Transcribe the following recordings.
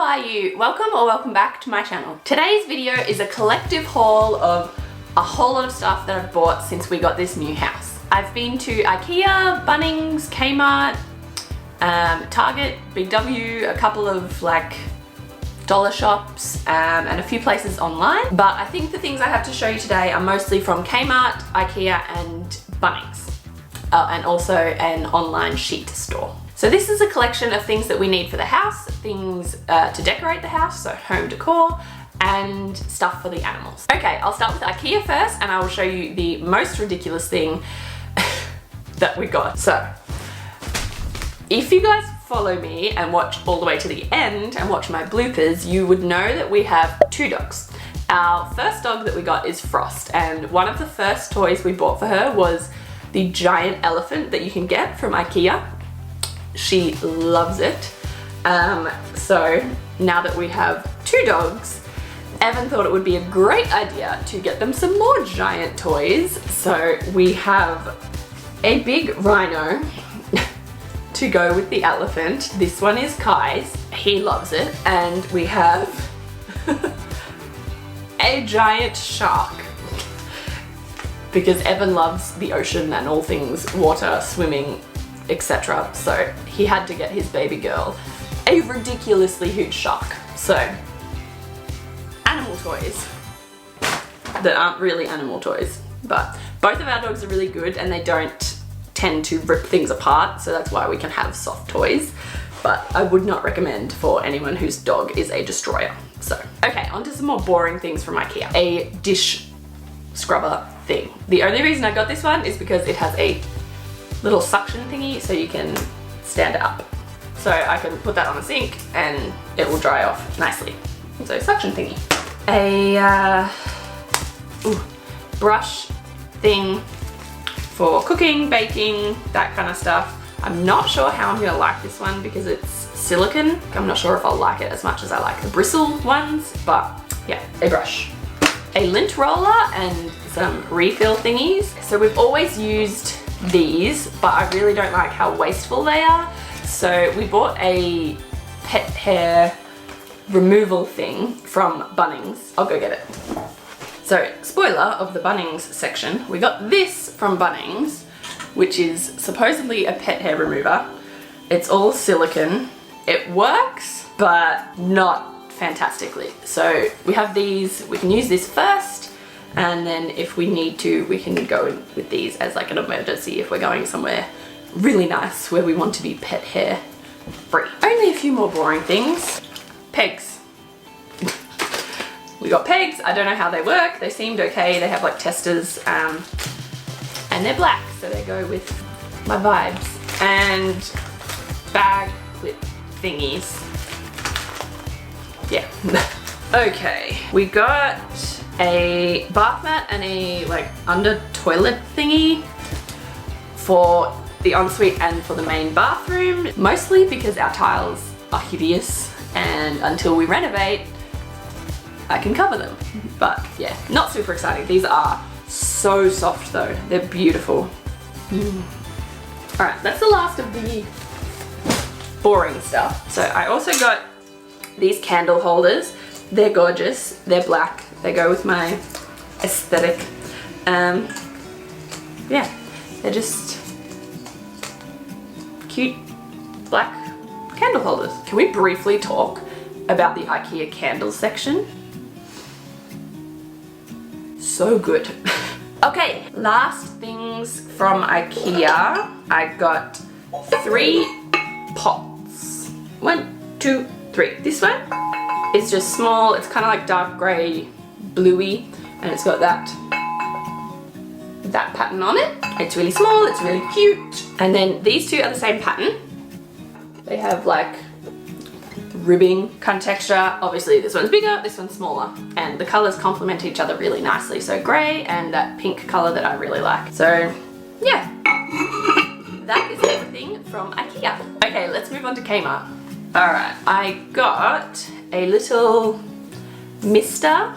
are you? Welcome or welcome back to my channel. Today's video is a collective haul of a whole lot of stuff that I've bought since we got this new house. I've been to IKEA, Bunnings, Kmart, Target, Big W, a couple of like dollar shops and a few places online, but I think the things I have to show you today are mostly from Kmart, IKEA and Bunnings, and also an online sheet store. So this is a collection of things that we need for the house, things to decorate the house, so home decor, and stuff for the animals. Okay, I'll start with IKEA first and I will show you the most ridiculous thing that we got. So, if you guys follow me and watch all the way to the end and watch my bloopers, you would know that we have two dogs. Our first dog that we got is Frost, and one of the first toys we bought for her was the giant elephant that you can get from IKEA. She loves it. So now that we have two dogs, Evan thought it would be a great idea to get them some more giant toys. So we have a big rhino to go with the elephant. This one is Kai's. He loves it. And we have a giant shark because Evan loves the ocean and all things water, swimming, etc. So he had to get his baby girl a ridiculously huge shark. So animal toys that aren't really animal toys, but both of our dogs are really good and they don't tend to rip things apart, so that's why we can have soft toys, but I would not recommend for anyone whose dog is a destroyer. So okay, on to some more boring things from IKEA. A dish scrubber thing. The only reason I got this one is because it has a little suction thingy so you can stand it up. So I can put that on the sink and it will dry off nicely. So suction thingy. A brush thing for cooking, baking, that kind of stuff. I'm not sure how I'm gonna like this one because it's silicone. I'm not sure if I'll like it as much as I like the bristle ones, but yeah, a brush. A lint roller and some refill thingies. So we've always used these, but I really don't like how wasteful they are. So we bought a pet hair removal thing from Bunnings. I'll go get it. So, spoiler of the Bunnings section, we got this from Bunnings, which is supposedly a pet hair remover. It's all silicone. It works, but not fantastically. So we have these, we can use this first, and then if we need to, we can go with these as like an emergency if we're going somewhere really nice where we want to be pet hair free. Only a few more boring things. Pegs. We got pegs. I don't know how they work. They seemed okay. They have like testers and they're black, so they go with my vibes. And bag clip thingies. Yeah. Okay, we got a bath mat and a like under toilet thingy for the ensuite and for the main bathroom, mostly because our tiles are hideous and until we renovate I can cover them. But yeah, not super exciting. These are so soft though, they're beautiful. Alright, that's the last of the boring stuff. So I also got these candle holders. They're gorgeous, they're black, they go with my aesthetic. Yeah, they're just cute black candle holders. Can we briefly talk about the IKEA candle section? So good. Okay, last things from IKEA. I got 3 pots. 1, 2, 3. This one is just small. It's kind of like dark grey, bluey, and it's got that pattern on it. It's really small, it's really cute. And then these two are the same pattern. They have like ribbing kind of texture. Obviously this one's bigger, this one's smaller, and the colors complement each other really nicely. So grey and that pink color that I really like. So yeah, that is everything from IKEA. Okay, let's move on to Kmart. Alright, I got a little mister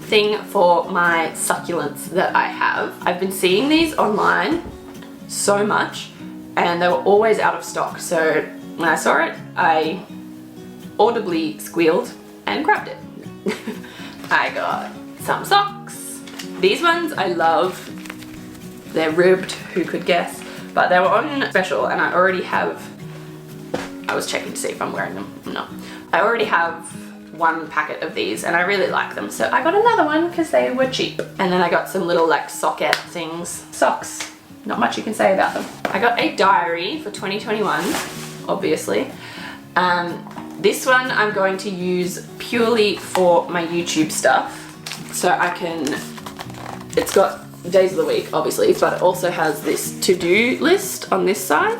thing for my succulents that I have. I've been seeing these online so much and they were always out of stock. So when I saw it, I audibly squealed and grabbed it. I got some socks. These ones I love. They're ribbed, who could guess? But they were on special and I already have, I was checking to see if I'm wearing them. No. I already have one packet of these and I really like them. So I got another one because they were cheap. And then I got some little like socket things. Socks. Not much you can say about them. I got a diary for 2021, obviously. This one I'm going to use purely for my YouTube stuff. So I can, it's got days of the week obviously, but it also has this to-do list on this side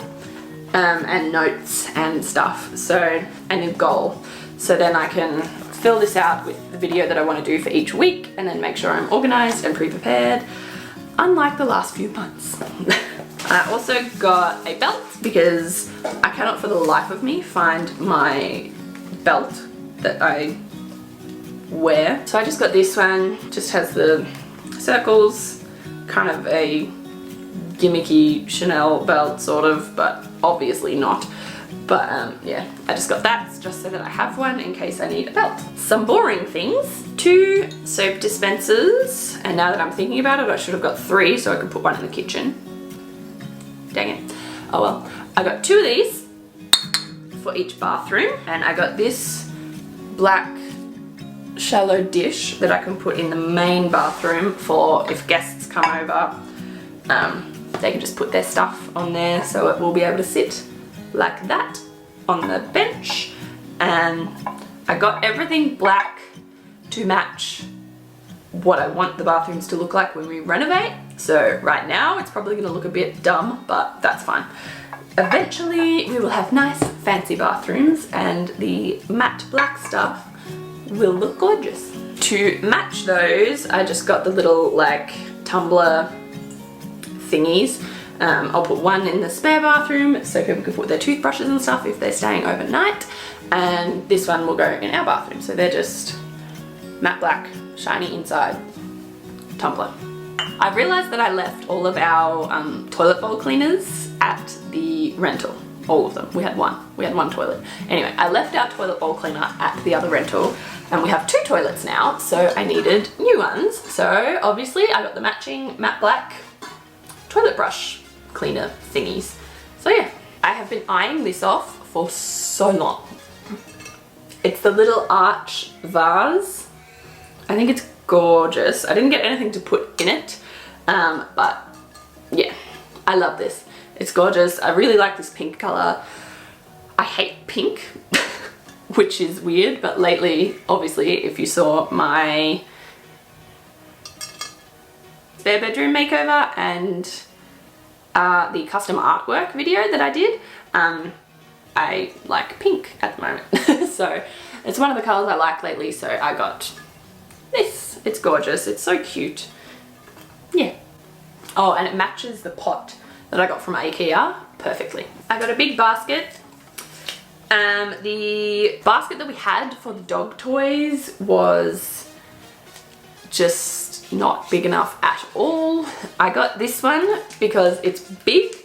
and notes and stuff, so, and a goal. So then I can fill this out with the video that I want to do for each week and then make sure I'm organized and pre-prepared, unlike the last few months. I also got a belt because I cannot for the life of me find my belt that I wear. So I just got this one, just has the circles, kind of a gimmicky Chanel belt sort of, but obviously not. But yeah, I just got that just so that I have one in case I need a belt. Some boring things, 2 soap dispensers, and now that I'm thinking about it, I should have got 3 so I could put one in the kitchen. Dang it. Oh well. I got 2 of these for each bathroom, and I got this black shallow dish that I can put in the main bathroom for if guests come over. They can just put their stuff on there so it will be able to sit like that on the bench. And I got everything black to match what I want the bathrooms to look like when we renovate. So right now it's probably going to look a bit dumb, but that's fine. Eventually we will have nice fancy bathrooms and the matte black stuff will look gorgeous. To match those, I just got the little like tumbler thingies. I'll put one in the spare bathroom so people can put their toothbrushes and stuff if they're staying overnight, and this one will go in our bathroom. So they're just matte black, shiny inside tumbler. I realized that I left all of our toilet bowl cleaners at the rental. All of them. We had one toilet. Anyway, I left our toilet bowl cleaner at the other rental and we have 2 toilets now, so I needed new ones. So obviously I got the matching matte black toilet brush cleaner thingies. So yeah, I have been eyeing this off for so long. It's the little arch vase. I think it's gorgeous. I didn't get anything to put in it, but yeah, I love this. It's gorgeous. I really like this pink color. I hate pink, which is weird, but lately, obviously, if you saw my spare bedroom makeover and the custom artwork video that I did, I like pink at the moment. So it's one of the colors I like lately, so I got this. It's gorgeous. It's so cute. Yeah. Oh, and it matches the pot that I got from IKEA perfectly. I got a big basket. The basket that we had for the dog toys was just not big enough at all. I got this one because it's big.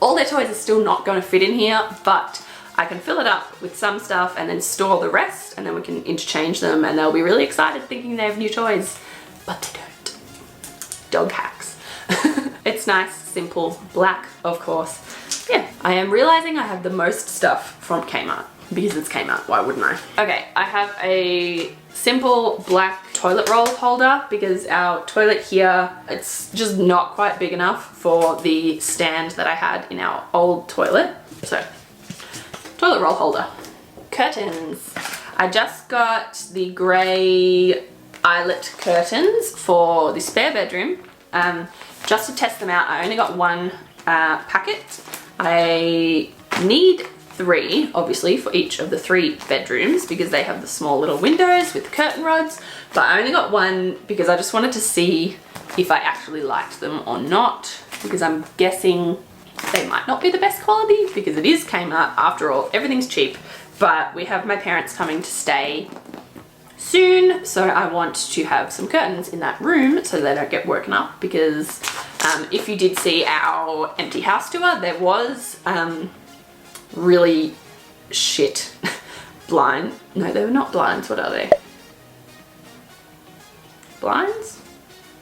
All their toys are still not going to fit in here, but I can fill it up with some stuff and then store the rest, and then we can interchange them and they'll be really excited thinking they have new toys, but they don't. Dog hacks. It's nice, simple, black, of course. Yeah, I am realizing I have the most stuff from Kmart because it's Kmart, why wouldn't I? Okay, I have a simple black toilet roll holder because our toilet here, it's just not quite big enough for the stand that I had in our old toilet. So, toilet roll holder. Curtains. I just got the grey eyelet curtains for the spare bedroom. Just to test them out, I only got 1 packet. I need 3, obviously, for each of the 3 bedrooms because they have the small little windows with curtain rods, but I only got 1 because I just wanted to see if I actually liked them or not, because I'm guessing they might not be the best quality because it is Kmart after all. Everything's cheap, but we have my parents coming to stay soon, so I want to have some curtains in that room so they don't get woken up, because if you did see our empty house tour, there was really shit blind. No, they were not blinds. What are they? Blinds?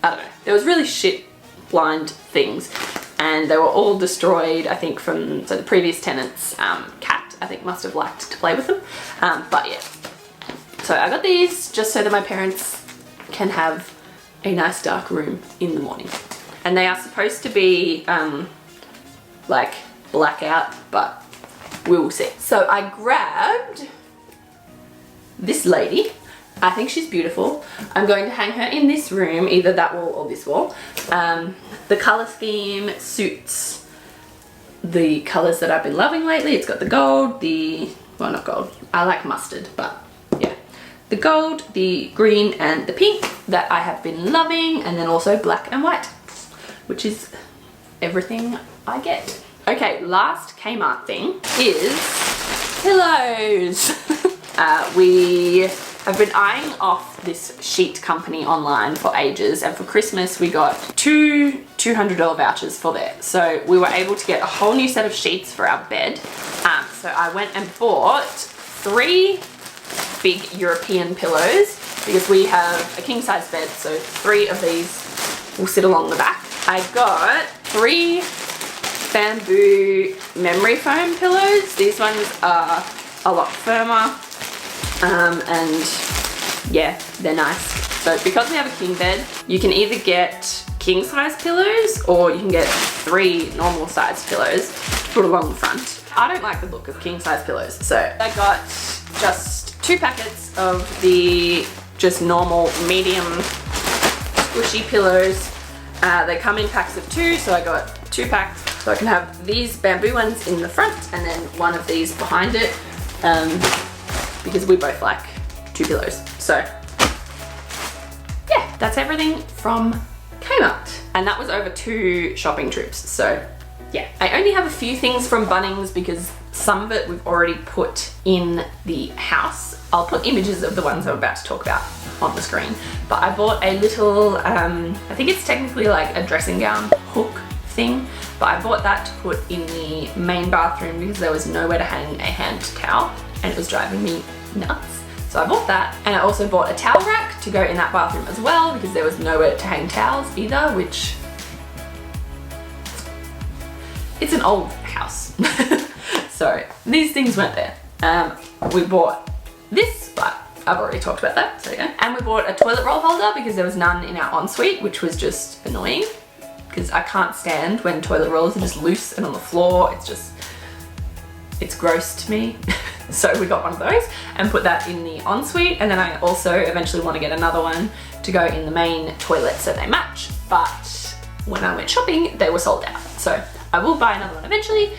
I don't know. There was really shit blind things, and they were all destroyed, I think, from the previous tenant's cat, I think, must have liked to play with them. But yeah. So I got these just so that my parents can have a nice dark room in the morning. And they are supposed to be like blackout, but we will see. So I grabbed this lady. I think she's beautiful. I'm going to hang her in this room, either that wall or this wall. The color scheme suits the colors that I've been loving lately. It's got the gold, well, not gold, I like mustard, but yeah. The gold, the green, and the pink that I have been loving, and then also black and white, which is everything I get. Okay, last Kmart thing is pillows. We have been eyeing off this sheet company online for ages, and for Christmas we got two $200 vouchers for there. So we were able to get a whole new set of sheets for our bed. So I went and bought 3 big European pillows because we have a king size bed, so 3 of these will sit along the back. I got 3 bamboo memory foam pillows. These ones are a lot firmer. And yeah, they're nice. So because we have a king bed, you can either get king size pillows or you can get 3 normal size pillows to put along the front. I don't like the look of king size pillows, so I got just 2 packets of the just normal medium squishy pillows. They come in packs of 2, so I got 2 packs. So I can have these bamboo ones in the front and then one of these behind it. Because we both like 2 pillows. So yeah, that's everything from Kmart. And that was over 2 shopping trips. So yeah, I only have a few things from Bunnings because some of it we've already put in the house. I'll put images of the ones I'm about to talk about on the screen. But I bought a little, I think it's technically like a dressing gown hook thing, but I bought that to put in the main bathroom because there was nowhere to hang a hand towel and it was driving me nuts. So I bought that, and I also bought a towel rack to go in that bathroom as well because there was nowhere to hang towels either, which it's an old house. So these things weren't there. We bought this, but I've already talked about that, so yeah. And we bought a toilet roll holder because there was none in our ensuite, which was just annoying because I can't stand when toilet rolls are just loose and on the floor. It's gross to me. So we got one of those and put that in the ensuite, and then I also eventually want to get another one to go in the main toilet so they match, but when I went shopping they were sold out. So I will buy another one eventually,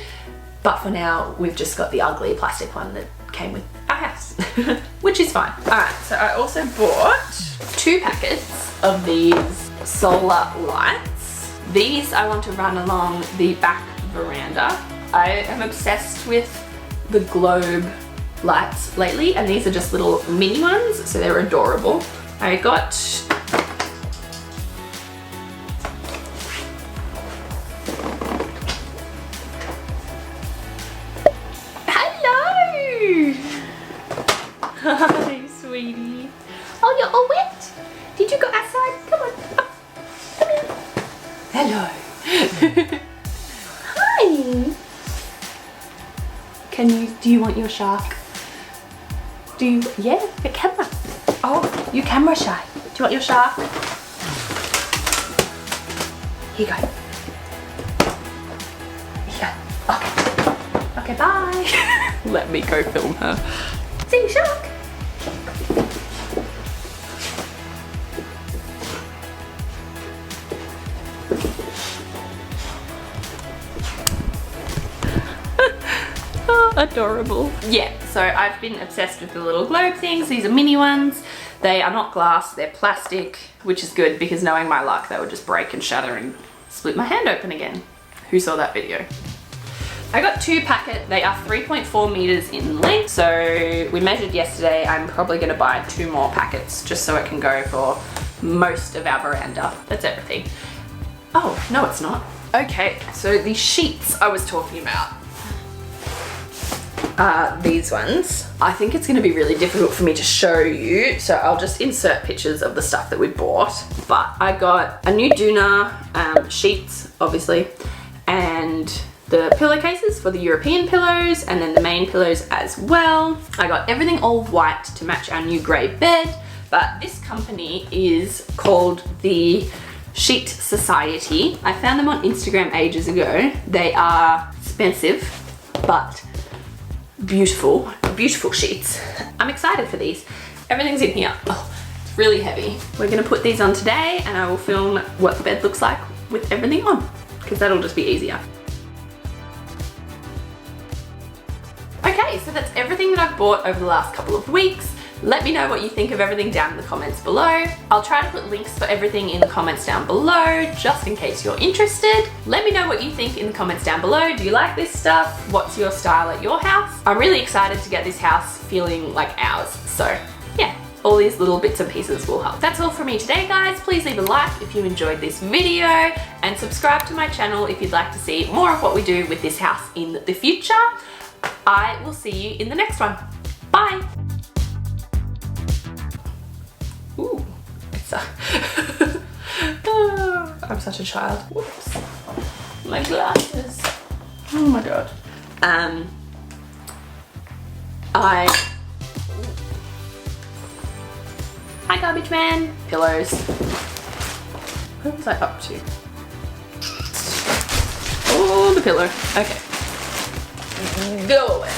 but for now we've just got the ugly plastic one that came with our house, which is fine. Alright, so I also bought 2 packets of these solar lights. These I want to run along the back veranda. I am obsessed with the globe lights lately, and these are just little mini ones, so they're adorable. I got hello! Hi, sweetie. Oh, you're all wet? Did you go outside? Come on. Oh, come here. Hello. Hi. Do you want your shark? Yeah, the camera. Oh, you're camera shy. Do you want your shark? Here you go. Here you go. Okay. Okay, bye. Let me go film her. See you, shark. Adorable. Yeah, so I've been obsessed with the little globe things. These are mini ones. They are not glass, they're plastic, which is good because knowing my luck, they would just break and shatter and split my hand open again. Who saw that video? I got 2 packets. They are 3.4 meters in length. So we measured yesterday. I'm probably gonna buy 2 more packets just so it can go for most of our veranda. That's everything. Oh, no it's not. Okay, so the sheets I was talking about. are these ones. I think it's going to be really difficult for me to show you, so I'll just insert pictures of the stuff that we bought. But I got a new doona, sheets obviously, and the pillowcases for the European pillows, and then the main pillows as well. I got everything all white to match our new grey bed, but this company is called the Sheet Society. I found them on Instagram ages ago. They are expensive, but beautiful, beautiful sheets. I'm excited for these. Everything's in here. Oh, it's really heavy. We're gonna put these on today and I will film what the bed looks like with everything on, because that'll just be easier. Okay, so that's everything that I've bought over the last couple of weeks. Let me know what you think of everything down in the comments below. I'll try to put links for everything in the comments down below, just in case you're interested. Let me know what you think in the comments down below. Do you like this stuff? What's your style at your house? I'm really excited to get this house feeling like ours. So yeah, all these little bits and pieces will help. That's all from me today, guys. Please leave a like if you enjoyed this video and subscribe to my channel if you'd like to see more of what we do with this house in the future. I will see you in the next one. Bye. Ooh, I'm such a child. Whoops. My glasses. Oh my god. Hi garbage man. Pillows. What was I up to? Oh, the pillow. Okay. Go away.